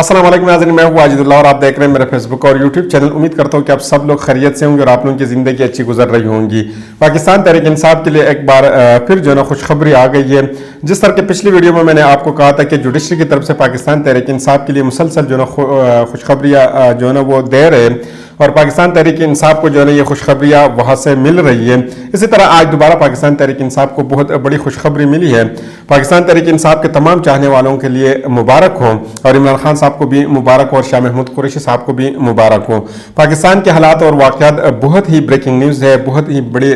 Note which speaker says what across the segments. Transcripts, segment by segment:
Speaker 1: अस्सलाम वालेकुम नाज़रीन, मैं हूं वाजिदुल्लाह और आप देख रहे हैं मेरे फेसबुक और यूट्यूब चैनल। उम्मीद करता हूं कि आप सब लोग खैरियत से होंगे और आप लोगों की ज़िंदगी अच्छी गुजर रही होंगी। पाकिस्तान तहरीक इंसाफ के लिए एक बार फिर जो है ना खुशखबरी आ गई है। जिस तरह के पिछली वीडियो में मैंने आपको कहा था कि जुडिशरी की तरफ से पाकिस्तान तहरीक इंसाफ के लिए मुसलसल जो है ना खुशखबरियाँ जो है ना वो दे रहे हैं और पाकिस्तान तहरीक इंसाफ को जो है ना ये खुशखबरियाँ वहाँ से मिल रही है। इसी तरह आज दोबारा पाकिस्तान तहरीक इंसाफ को बहुत बड़ी खुशखबरी मिली है। पाकिस्तान तहरीक इंसाफ के तमाम चाहने वालों के लिए मुबारक हो और इमरान खान साहब को भी मुबारक हो और शाह महमूद कुरैशी साहब को भी मुबारक हो। पाकिस्तान के हालात और वाक़यात बहुत ही ब्रेकिंग न्यूज़ है, बहुत ही बड़ी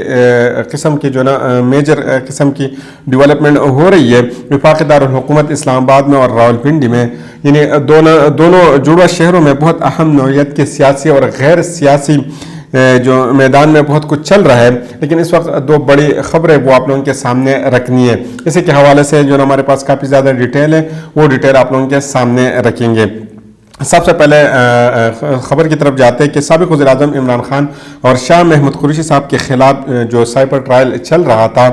Speaker 1: किस्म की जो ना मेजर किस्म की डेवलपमेंट हो रही है वफाक़ी दारुल हुकूमत इस्लामाबाद में और रावलपिंडी में, यानी दोनों जुड़वा शहरों में बहुत अहम नौइयत के सियासी और गैर सियासी जो मैदान में बहुत कुछ चल रहा है। लेकिन इस वक्त दो बड़ी खबरें वो आप लोगों के सामने रखनी है। इसी के हवाले से जो हमारे पास काफ़ी ज़्यादा डिटेल है वो डिटेल आप लोगों के सामने रखेंगे। सबसे पहले खबर की तरफ जाते हैं कि साबिक़ वज़ीर-ए-आज़म इमरान खान और शाह महमूद कुरैशी साहब के खिलाफ जो साइबर ट्रायल चल रहा था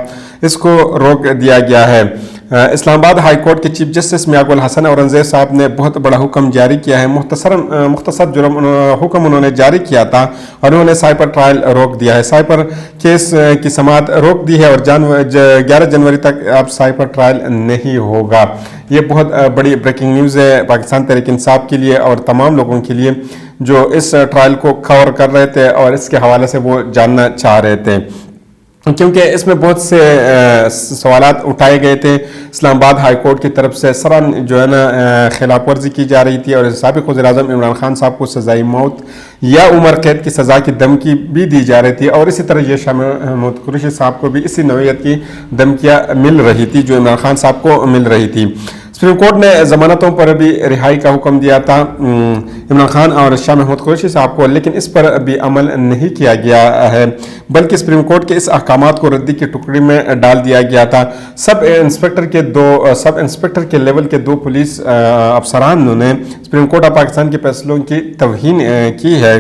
Speaker 1: इसको रोक दिया गया है। इस्लामाबाद हाई कोर्ट के चीफ जस्टिस मियां हसन औरंगज़ेब साहब ने बहुत बड़ा हुक्म जारी किया है। मुख्तसर जुर्म हुक्म उन्होंने जारी किया था और उन्होंने साइबर ट्रायल रोक दिया है। साइबर केस की समाअत रोक दी है और 11 जनवरी तक अब साइबर ट्रायल नहीं होगा। ये बहुत बड़ी ब्रेकिंग न्यूज़ है पाकिस्तान तहरीक इंसाफ के लिए और तमाम लोगों के लिए जो इस ट्रायल को कवर कर रहे थे और इसके हवाले से वो जानना चाह रहे थे, क्योंकि इसमें बहुत से सवालात उठाए गए थे। इस्लामाबाद हाई कोर्ट की तरफ से सरान जो है ना खिलाफ वर्जी की जा रही थी और साबिक़ वज़ीर-ए-आज़म इमरान खान साहब को सज़ाई मौत या उम्र कैद की सज़ा की धमकी भी दी जा रही थी और इसी तरह ये शाह महमूद कुरैशी साहब को भी इसी नौइयत की धमकियाँ मिल रही थी जो इमरान खान साहब को मिल रही थी। सुप्रीम कोर्ट ने ज़मानतों पर भी रिहाई का हुक्म दिया था इमरान खान और शाह महमूद कुरैशी साहब को, लेकिन इस पर भी अमल नहीं किया गया है बल्कि सुप्रीम कोर्ट के इस अहकामात को रद्दी की टुकड़ी में डाल दिया गया था। सब इंस्पेक्टर के लेवल के 2 पुलिस अफसरान ने सुप्रीम कोर्ट ऑफ पाकिस्तान के फैसलों की तौहीन की है।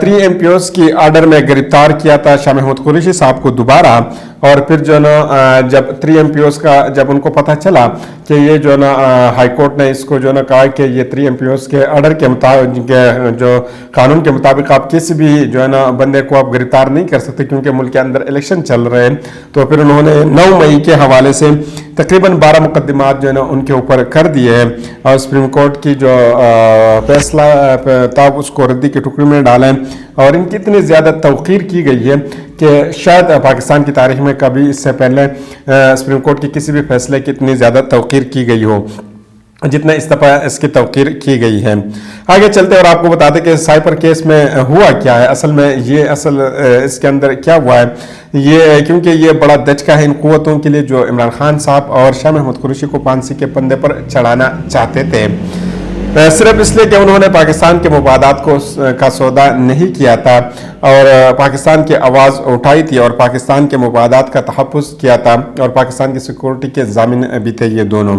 Speaker 1: 3 MPOs की आर्डर में गिरफ्तार किया था शाह महमूद कुरैशी साहब को दोबारा और फिर जो ना जब 3 MPOs का जब उनको पता चला कि ये जो ना हाई कोर्ट ने इसको जो ना कहा कि ये 3 MPOs के आर्डर के मुताबिक जो कानून के मुताबिक आप किसी भी जो है ना बंदे को आप गिरफ्तार नहीं कर सकते क्योंकि मुल्क के अंदर इलेक्शन चल रहे हैं, तो फिर उन्होंने 9 मई के हवाले से तकरीबन 12 मुकदमात जो है ना उनके ऊपर कर दिए हैं और सुप्रीम कोर्ट की जो फैसला था उसको रद्दी की टुकड़ी में डाला है और इनकी इतनी ज़्यादा तौक़ीर की गई है कि शायद पाकिस्तान की तारीख में कभी इससे पहले सुप्रीम कोर्ट के किसी भी फैसले की इतनी ज़्यादा तौक़ीर की गई हो जितना इस दफ़ा इसकी तौक़ीर की गई है। आगे चलते और आपको बता दें कि साइबर केस में हुआ क्या है, असल में ये इसके अंदर क्या हुआ है ये, क्योंकि ये बड़ा दचका है इन क़ुव्वतों के लिए जो इमरान खान साहब और शाह महमूद कुरैशी को फांसी के फंदे पर चढ़ाना चाहते थे, सिर्फ इसलिए कि उन्होंने पाकिस्तान के मुफादात का सौदा नहीं किया था और पाकिस्तान की आवाज़ उठाई थी और पाकिस्तान के मुफादात का तहफ़्फ़ुज़ किया था और पाकिस्तान की सिक्योरिटी के ज़ामिन भी थे ये दोनों।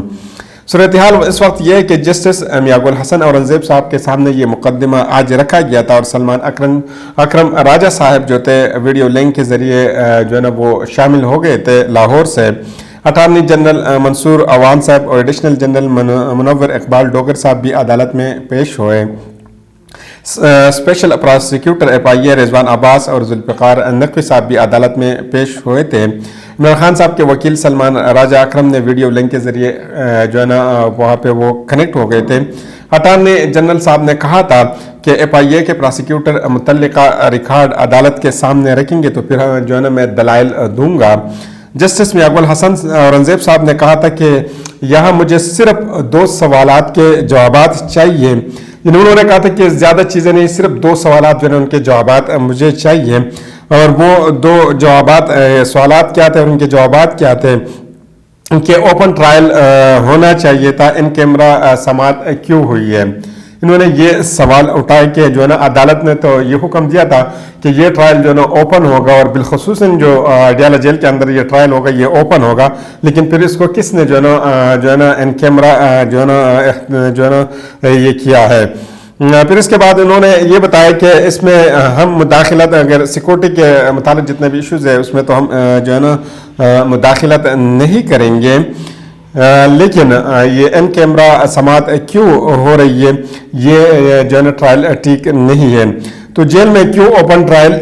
Speaker 1: सूरत हाल इस वक्त यह है कि जस्टिस मियां हसन औरंगज़ेब साहब के सामने ये मुकदमा आज रखा गया था और सलमान अकरम राजा साहब जो थे वीडियो लिंक के ज़रिए जो है ना वो शामिल हो गए थे लाहौर से। अटॉर्नी जनरल मंसूर अवान साहब और एडिशनल जनरल मुनव्वर इकबाल डोगर साहब भी अदालत में पेश हुए। Special prosecutor FIA Rizwan Abbas और जुल्फ़िकार नकवी साहब भी अदालत में पेश हुए थे। इमरान खान साहब के वकील सलमान राजा अकरम ने वीडियो लिंक के ज़रिए जो है ना वहाँ पे वो कनेक्ट हो गए थे। अटॉर्नी जनरल साहब ने कहा था कि FIA के प्रोसिक्यूटर मुतल्लिका रिकॉर्ड अदालत के सामने रखेंगे तो फिर जो है ना मैं दलाइल दूंगा। जस्टिस मियां हसन औरंगज़ेब साहब ने कहा था कि यहाँ मुझे सिर्फ 2 सवालात के जवाबात चाहिए। उन्होंने कहा था कि ज़्यादा चीज़ें नहीं, सिर्फ 2 सवालात जो है उनके जवाबात मुझे चाहिए और वो 2 सवालात क्या थे और उनके जवाबात क्या थे कि ओपन ट्रायल होना चाहिए था, इन कैमरा समाअत क्यों हुई है। इन्होंने ये सवाल उठाए कि जो है ना अदालत ने तो ये हुक्म दिया था कि ये ट्रायल जो है ना ओपन होगा और बिलखुसूसन जो अडियाला जेल के अंदर ये ट्रायल होगा ये ओपन होगा, लेकिन फिर इसको किसने जो है ना इन कैमरा जो है ना ये किया है। फिर इसके बाद उन्होंने ये बताया कि इसमें हम मुदाखलत अगर सिक्योरिटी के मुतालिक जितने भी इश्यूज़ है उसमें तो हम जो है ना मुदाखलत नहीं करेंगे। लेकिन ये इन कैमरा समात क्यों हो रही है, ये जो है ना ट्रायल ठीक नहीं है। तो जेल में क्यों ओपन ट्रायल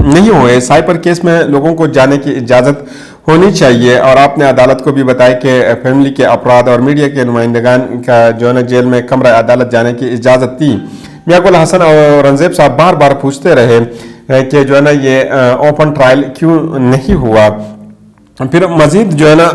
Speaker 1: नहीं हुए? साइपर केस में लोगों को जाने की इजाज़त होनी चाहिए। और आपने अदालत को भी बताया कि फैमिली के अफराद और मीडिया के नुमाइंदगान का जो है ना जेल में कमरा अदालत जाने की इजाज़त दी। मियां गुल हसन और औरंगजेब साहब बार बार पूछते रहे कि जो है ना ये ओपन ट्रायल क्यों नहीं हुआ। फिर मजीद जो है ना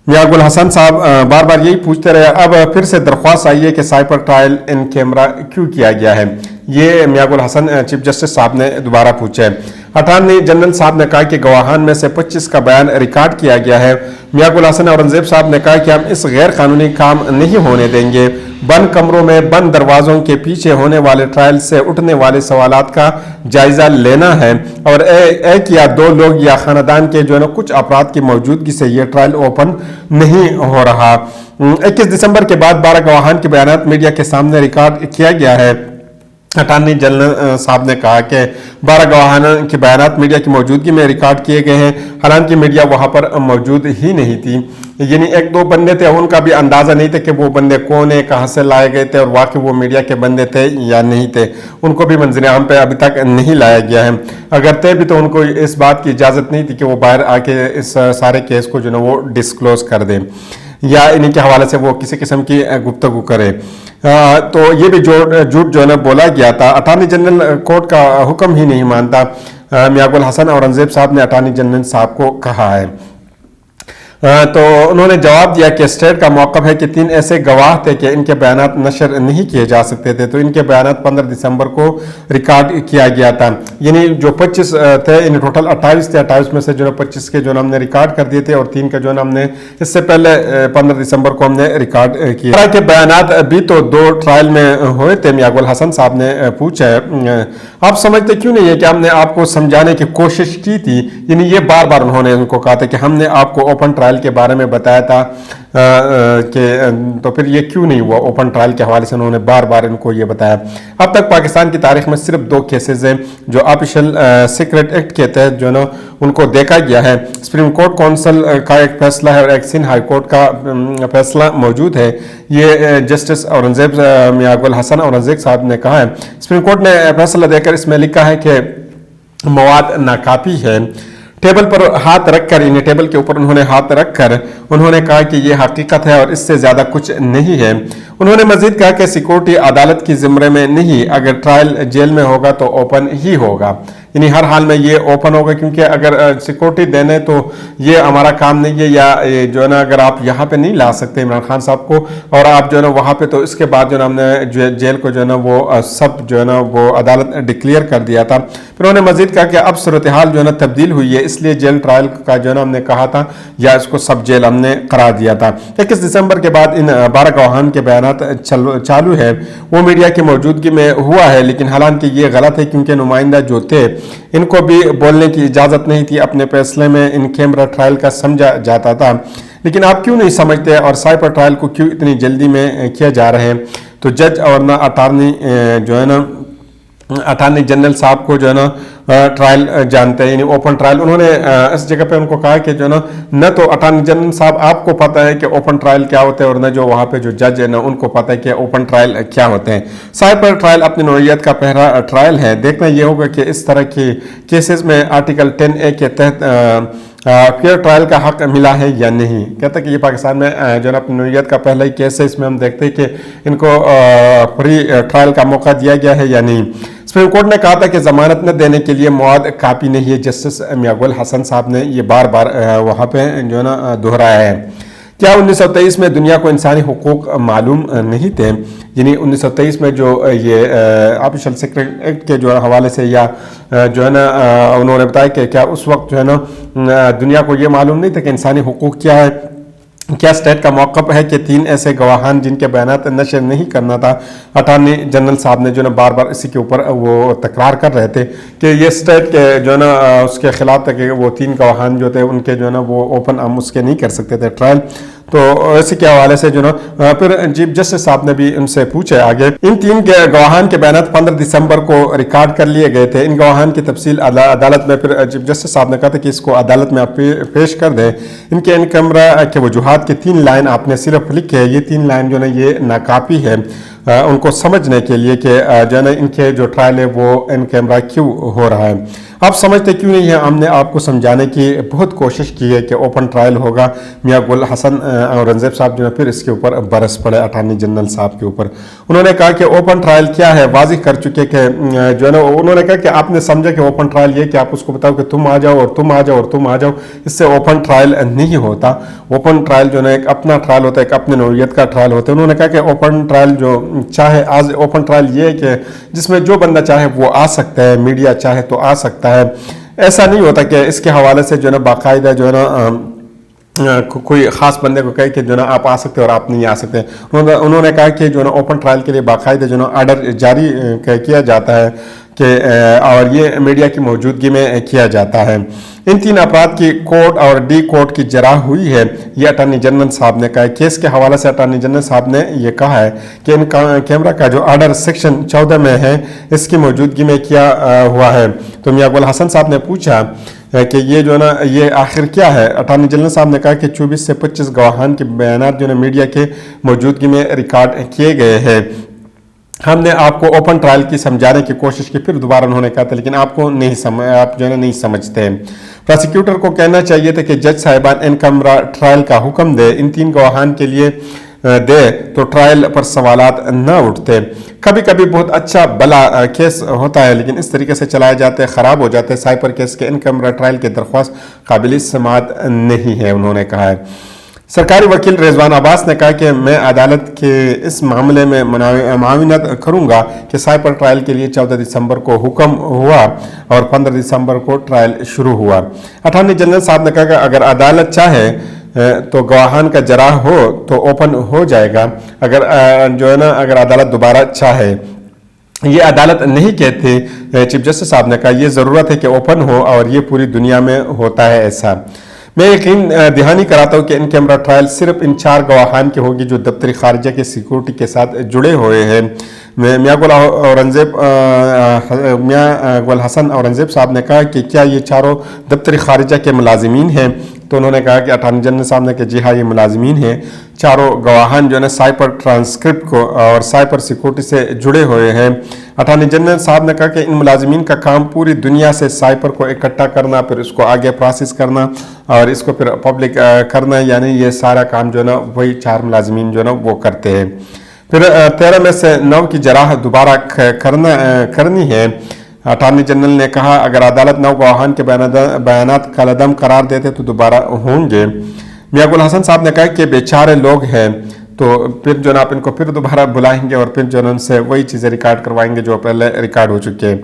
Speaker 1: मियां गुल हसन साहब बार बार यही पूछते रहे। अब फिर से दरख्वास्त आई है कि साइपर ट्रायल इन कैमरा क्यों किया गया है, ये मियां गुल हसन चीफ जस्टिस साहब ने दोबारा पूछा है। अटॉर्नी जनरल साहब ने कहा कि गवाहान में से 25 का बयान रिकॉर्ड किया गया है। मियां गुल हसन औरंगजेब साहब ने कहा कि हम इस गैर कानूनी काम नहीं होने देंगे। बंद कमरों में बंद दरवाजों के पीछे होने वाले ट्रायल से उठने वाले सवालात का जायजा लेना है और एक या दो लोग या खानदान के जो है ना कुछ अफराद की मौजूदगी से यह ट्रायल ओपन नहीं हो रहा। 21 दिसंबर के बाद 12 गवाहान के बयान मीडिया के सामने रिकॉर्ड किया गया है। अटॉर्नी जनरल साहब ने कहा कि 12 गवाहान के बयान मीडिया की मौजूदगी में रिकॉर्ड किए गए हैं, हालांकि मीडिया वहां पर मौजूद ही नहीं थी। यानी एक दो बंदे थे, उनका भी अंदाजा नहीं था कि वो बंदे कौन है, कहां से लाए गए थे और वाकई वो मीडिया के बंदे थे या नहीं थे। उनको भी मंजर आम पे अभी तक नहीं लाया गया है। अगर थे भी तो उनको इस बात की इजाजत नहीं थी कि वो बाहर आके इस सारे केस को जो है वो डिस्क्लोज कर दें या इन्हीं के हवाले से वो किसी किस्म की गुफ्तगू करे। तो ये भी झूठ जो है ना बोला गया था। अटॉर्नी जनरल कोर्ट का हुक्म ही नहीं मानता, मियां गुल हसन औरंगजेब साहब ने अटॉर्नी जनरल साहब को कहा है। तो उन्होंने जवाब दिया कि स्टेट का मौक़िफ़ है कि 3 ऐसे गवाह थे कि इनके बयानात नशर नहीं किए जा सकते थे, तो इनके बयानात 15 दिसंबर को रिकॉर्ड किया गया था। यानी जो 25 थे, इन टोटल 28 थे, 28 में से जो 25 के जो हमने रिकॉर्ड कर दिए थे और 3 का जो हमने इससे पहले 15 दिसंबर को हमने रिकॉर्ड किया के बयानात भी तो 2 ट्रायल में हुए थे। मियां गुल हसन साहब ने पूछा है आप समझते क्यों नहीं है कि हमने आपको समझाने की कोशिश की थी। यानी ये बार बार उन्होंने उनको कहा था कि हमने आपको ओपन ट्रायल के बारे में बताया था कि तो फिर ये क्यों नहीं हुआ। ओपन ट्रायल के हवाले से उन्होंने बार बार इनको ये बताया। अब तक पाकिस्तान की तारीख में सिर्फ 2 केसेस हैं जो ऑफिशियल सीक्रेट एक्ट के तहत जो ना उनको देखा गया है। सुप्रीम कोर्ट काउंसिल का एक फैसला है और एक सिंध हाई कोर्ट का फैसला मौजूद है। ये जस्टिस औरंगजेब मियां गुल हसन औरंगजेब साहब ने कहा है। सुप्रीम कोर्ट ने फैसला देकर इसमें लिखा है कि मवाद नाकाफी है। टेबल पर हाथ रखकर, इन्हें टेबल के ऊपर उन्होंने हाथ रखकर उन्होंने कहा कि यह हकीकत है और इससे ज़्यादा कुछ नहीं है। उन्होंने मजीद कहा कि सिक्योरिटी अदालत की जिम्मे में नहीं, अगर ट्रायल जेल में होगा तो ओपन ही होगा। यानी हर हाल में ये ओपन होगा, क्योंकि अगर सिक्योरिटी देने तो ये हमारा काम नहीं है, या जो है ना अगर आप यहाँ पे नहीं ला सकते इमरान खान साहब को और आप जो है ना वहाँ पे, तो इसके बाद जो है हमने जेल को जो है ना वो सब जो है ना वो अदालत डिक्लेयर कर दिया था। फिर उन्होंने मजीद कहा कि अब सूरत हाल जो है ना तब्दील हुई है, इसलिए जेल ट्रायल का जो है ना हमने कहा था या इसको सब जेल हमने करार दिया था। 21 दिसंबर के बाद इन 12 गवाहान के बयान चालू है, वो मीडिया की मौजूदगी में हुआ है, लेकिन हालांकि ये गलत है क्योंकि नुमाइंदा जो थे इनको भी बोलने की इजाज़त नहीं थी। अपने फैसले में इन कैमरा ट्रायल का समझा जाता था, लेकिन आप क्यों नहीं समझते और साइपर ट्रायल को क्यों इतनी जल्दी में किया जा रहे हैं। तो जज और ना अटॉर्नी जो है ना अटॉर्नी जनरल साहब को जो है ना ट्रायल जानते हैं, यानी ओपन ट्रायल। उन्होंने इस जगह पे उनको कहा कि जो है न तो अटॉर्नी जनरल साहब आपको पता है कि ओपन ट्रायल क्या होते हैं और न जो वहाँ पे जो जज है ना उनको पता है कि ओपन ट्रायल क्या होते हैं। साइबर ट्रायल अपनी नौइयत का पहला ट्रायल है। देखना यह होगा कि इस तरह के केसेस में आर्टिकल 10A के तहत फेयर ट्रायल का हक मिला है या नहीं। कहते हैं कि ये पाकिस्तान में जो है अपनी नौइयत का पहला ही केस है, इसमें हम देखते हैं कि इनको फ्री ट्रायल का मौका दिया गया है या नहीं। सुप्रीम कोर्ट ने कहा था कि जमानत न देने के लिए मवाद काफ़ी नहीं है। जस्टिस मियां गुल हसन साहब ने ये बार बार वहाँ पे जो है ना दोहराया है। क्या 1923 में दुनिया को इंसानी हुकूक मालूम नहीं थे। यानी 1923 में जो ये ऑफिशियल सीक्रेट एक्ट के जो हवाले से या जो है ना उन्होंने बताया कि क्या उस वक्त जो है ना दुनिया को ये मालूम नहीं था कि इंसानी हुकूक क्या है। क्या स्टेट का मौक़िफ़ है कि 3 ऐसे गवाहान जिनके बयानात नशर नहीं करना था। अटॉर्नी जनरल साहब ने जो ना बार बार इसी के ऊपर वो तकरार कर रहे थे कि ये स्टेट के जो है ना उसके खिलाफ था कि वो 3 गवाहान जो थे उनके जो है ना वो ओपन हम उसके नहीं कर सकते थे ट्रायल। तो इसी के हवाले से जो ना फिर चीफ जस्टिस साहब ने भी उनसे पूछे आगे। इन 3 गवाहान के बयान 15 दिसंबर को रिकॉर्ड कर लिए गए थे। इन गवाहान की तफसील अदालत में, फिर चीफ जस्टिस साहब ने कहा था कि इसको अदालत में आप पेश कर दें। इनके इन कैमरा के वजूहात की 3 लाइन आपने सिर्फ लिखे है। ये 3 लाइन जो है ये नाकाफी है उनको समझने के लिए कि जो है इनके जो ट्रायल है वो इन कैमरा क्यों हो रहा है। आप समझते क्यों नहीं है? हमने आपको समझाने की बहुत कोशिश की है कि ओपन ट्रायल होगा। मियां गुल हसन औरंगजेब साहब जो है फिर इसके ऊपर बरस पड़े अटॉर्नी जनरल साहब के ऊपर। उन्होंने कहा कि ओपन ट्रायल क्या है, वाज़िह कर चुके कि जो है ना, उन्होंने कहा कि आपने समझा कि ओपन ट्रायल ये कि आप उसको बताओ कि तुम आ जाओ और तुम आ जाओ और तुम आ जाओ, इससे ओपन ट्रायल नहीं होता। ओपन ट्रायल जो है एक अपना ट्रायल होता है, एक अपनी नौइयत का ट्रायल होता है। उन्होंने कहा कि ओपन ट्रायल जो चाहे आज ओपन ट्रायल ये है कि जिसमें जो बंदा चाहे वो आ सकता है, मीडिया चाहे तो आ सकता है। ऐसा नहीं होता कि इसके हवाले से जो है ना बाकायदा जो है ना कोई ख़ास बंदे को कहे कि जो ना आप आ सकते हो और आप नहीं आ सकते। उन्होंने कहा कि जो ना ओपन ट्रायल के लिए बाकायदा जो ना आर्डर जारी किया जाता है कि और ये मीडिया की मौजूदगी में किया जाता है। इन 3 अपराध की कोर्ट और डी कोर्ट की जरा हुई है, ये अटॉर्नी जनरल साहब ने कहा है। केस के हवाले से अटॉर्नी जनरल साहब ने ये कहा है कि इन कैमरा का जो आर्डर सेक्शन 14 में है इसकी मौजूदगी में किया हुआ है। तो मियां गुल हसन साहब ने पूछा कि ये जो ना ये आखिर क्या है। अटॉर्नी जनरल साहब ने कहा कि 24 से 25 गवाहान के बयान जो है मीडिया के मौजूदगी में रिकॉर्ड किए गए हैं। हमने आपको ओपन ट्रायल की समझाने की कोशिश की, फिर दोबारा उन्होंने कहा था, लेकिन आपको नहीं आप जो है नहीं समझते हैं। प्रोसिक्यूटर को कहना चाहिए था कि जज साहिबान इन कैमरा ट्रायल का हुक्म दे, इन 3 गवाहान के लिए दे तो ट्रायल पर सवालात न उठते। कभी कभी बहुत अच्छा भला केस होता है लेकिन इस तरीके से चलाए जाते हैं, ख़राब हो जाते हैं। साइपर केस के इन कैमरा ट्रायल की दरख्वास्त काबिल समाअत नहीं है, उन्होंने कहा है। सरकारी वकील रिजवान अब्बास ने कहा कि मैं अदालत के इस मामले में माविनत करूंगा कि साइपर ट्रायल के लिए 14 दिसंबर को हुक्म हुआ और 15 दिसंबर को ट्रायल शुरू हुआ। अटॉर्नी जनरल साहब ने कहा कि अगर अदालत चाहे तो गवाहान का जरा हो तो ओपन हो जाएगा, अगर जो है ना अगर अदालत दोबारा चाहे। ये अदालत नहीं कहते। चीफ जस्टिस साहब ने कहा यह ज़रूरत है कि ओपन हो और ये पूरी दुनिया में होता है ऐसा। मैं यकीन दहानी कराता हूँ कि इन कैमरा ट्रायल सिर्फ इन 4 गवाहान की होगी जो दफ्तर खारिजा के सिक्योरिटी के साथ जुड़े हुए हैं। मियां गुल हसन औरंगजेब साहब ने कहा कि क्या ये चारों दफ्तर खारिजा के मुलाजिमीन हैं? तो उन्होंने कहा कि अटॉर्नी जनरल साहब ने कि जी हाँ ये मुलाजिमीन हैं। चारों गवाहान जो है साइपर ट्रांसक्रिप्ट को और साइपर सिक्योरिटी से जुड़े हुए हैं। अटॉर्नी जनरल साहब ने कहा कि इन मुलाजिमीन का काम पूरी दुनिया से साइपर को इकट्ठा करना, फिर उसको आगे प्रोसेस करना और इसको फिर पब्लिक करना, यानी ये सारा काम जो है ना वही 4 मुलाजिमीन जो है ना वो करते हैं। फिर 13 में से 9 की जराह दोबारा करनी है। अटॉर्नी जनरल ने कहा अगर अदालत 9 गवाहान के बयानात कलअदम करार देते तो दोबारा होंगे। मियां गुल हसन साहब ने कहा कि बेचारे लोग हैं तो फिर जो ना आप इनको फिर दोबारा बुलाएंगे और फिर जो ना उनसे वही चीज़ें रिकॉर्ड करवाएंगे जो पहले रिकॉर्ड हो चुके हैं।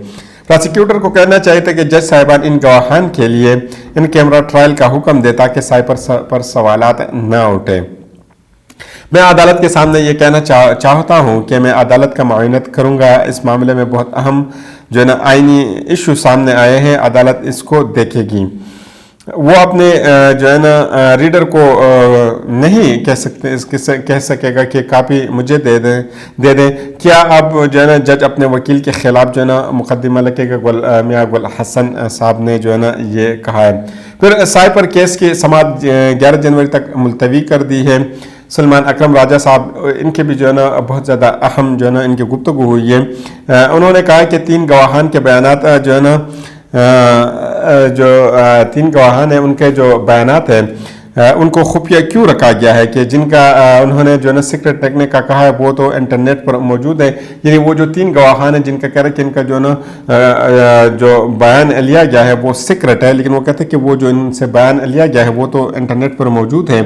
Speaker 1: प्रोसिक्यूटर को कहना चाहिए था कि जज साहिबान इन गवाहान के लिए इन कैमरा ट्रायल का हुक्म दे ताकि साइपर पर सवालात न उठे। मैं अदालत के सामने ये कहना चाहता हूँ कि मैं अदालत का मुआयनत करूँगा। इस मामले में बहुत अहम जो है ना आइनी इशू सामने आए हैं, अदालत इसको देखेगी। वो अपने जो है ना रीडर को नहीं कह सकेगा कि कापी मुझे दे दें। क्या अब जो है ना जज अपने वकील के खिलाफ जो है ना मुकदमा लगेगा? मियां गुल हसन साहब ने जो है ना ये कहा है। फिर साइपर केस की समाअत 11 जनवरी तक मुलतवी कर दी है। सलमान अकरम राजा साहब इनके भी जो है ना बहुत ज़्यादा अहम जो है ना इनकी गुफ्तगू हुई है। उन्होंने कहा कि 3 गवाहान के बयानात जो है ना जो 3 गवाहान हैं उनके जो बयानात हैं उनको खुफिया क्यों रखा गया है कि जिनका उन्होंने जो है ना सीक्रेट रखने का कहा है वो तो इंटरनेट पर मौजूद है। यानी वो जो 3 गवाहान हैं जिनका कह रहे कि इनका जो है ना जो बयान लिया गया है वो सीक्रेट है, लेकिन वो कहते हैं कि वो जो इनसे बयान लिया गया है वो तो इंटरनेट पर मौजूद है।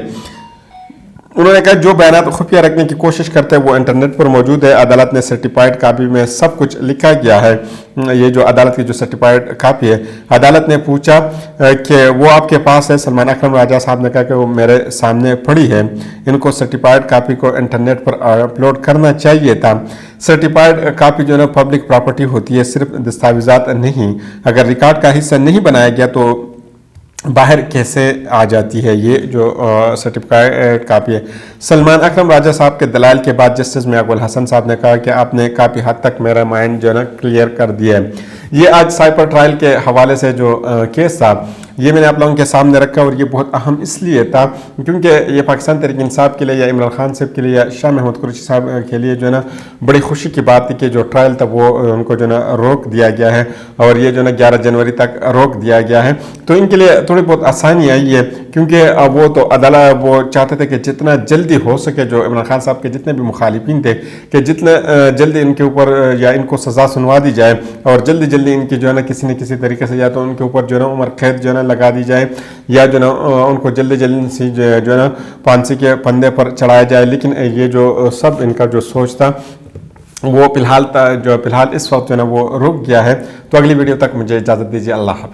Speaker 1: उन्होंने कहा जो बयान खुफिया रखने की कोशिश करते हैं वो इंटरनेट पर मौजूद है। अदालत ने सर्टिफाइड कापी में सब कुछ लिखा गया है। ये जो अदालत की जो सर्टिफाइड कापी है, अदालत ने पूछा कि वो आपके पास है? सलमान अकरम राजा साहब ने कहा कि वो मेरे सामने पड़ी है। इनको सर्टिफाइड कापी को इंटरनेट पर अपलोड करना चाहिए था। सर्टिफाइड कापी जो है पब्लिक प्रॉपर्टी होती है, सिर्फ दस्तावेजात नहीं। अगर रिकॉर्ड का हिस्सा नहीं बनाया गया तो बाहर कैसे आ जाती है ये जो सर्टिफिकेट कापी है। सलमान अकरम राजा साहब के दलाल के बाद जस्टिस मियां हसन साहब ने कहा कि आपने काफ़ी हद तक मेरा माइंड जो है ना क्लियर कर दिया है। ये आज साइपर ट्रायल के हवाले से जो केस था ये मैंने आप लोगों के सामने रखा, और ये बहुत अहम इसलिए था क्योंकि ये पाकिस्तान तहरीक इंसाफ के लिए या इमरान खान साहब के लिए या शाह महमूद कुरैशी साहब के लिए जो है ना बड़ी खुशी की बात थी कि जो ट्रायल था वो उनको जो है ना रोक दिया गया है, और ये जो है ना 11 जनवरी तक रोक दिया गया है। तो इनके लिए थोड़ी बहुत आसानी आई है क्योंकि वो तो अदालत वो चाहते थे कि जितना जल्दी हो सके जो इमरान खान साहब के जितने भी मुखालिफिन थे कि जितना जल्दी इनके ऊपर या इनको सज़ा सुनवा दी जाए, और जल्दी जल्दी इनकी जो है ना किसी न किसी तरीके से या तो उनके ऊपर जो है ना उम्र कैद जो है ना लगा दी जाए, या जो है ना उनको जल्दी जल्दी से जो है ना फांसी के फंदे पर चढ़ाया जाए। लेकिन ये जो सब इनका जो सोच था वो फिलहाल इस वक्त जो है ना वो रुक गया है। तो अगली वीडियो तक मुझे इजाज़त दीजिए। अल्लाह हाफ़िज़।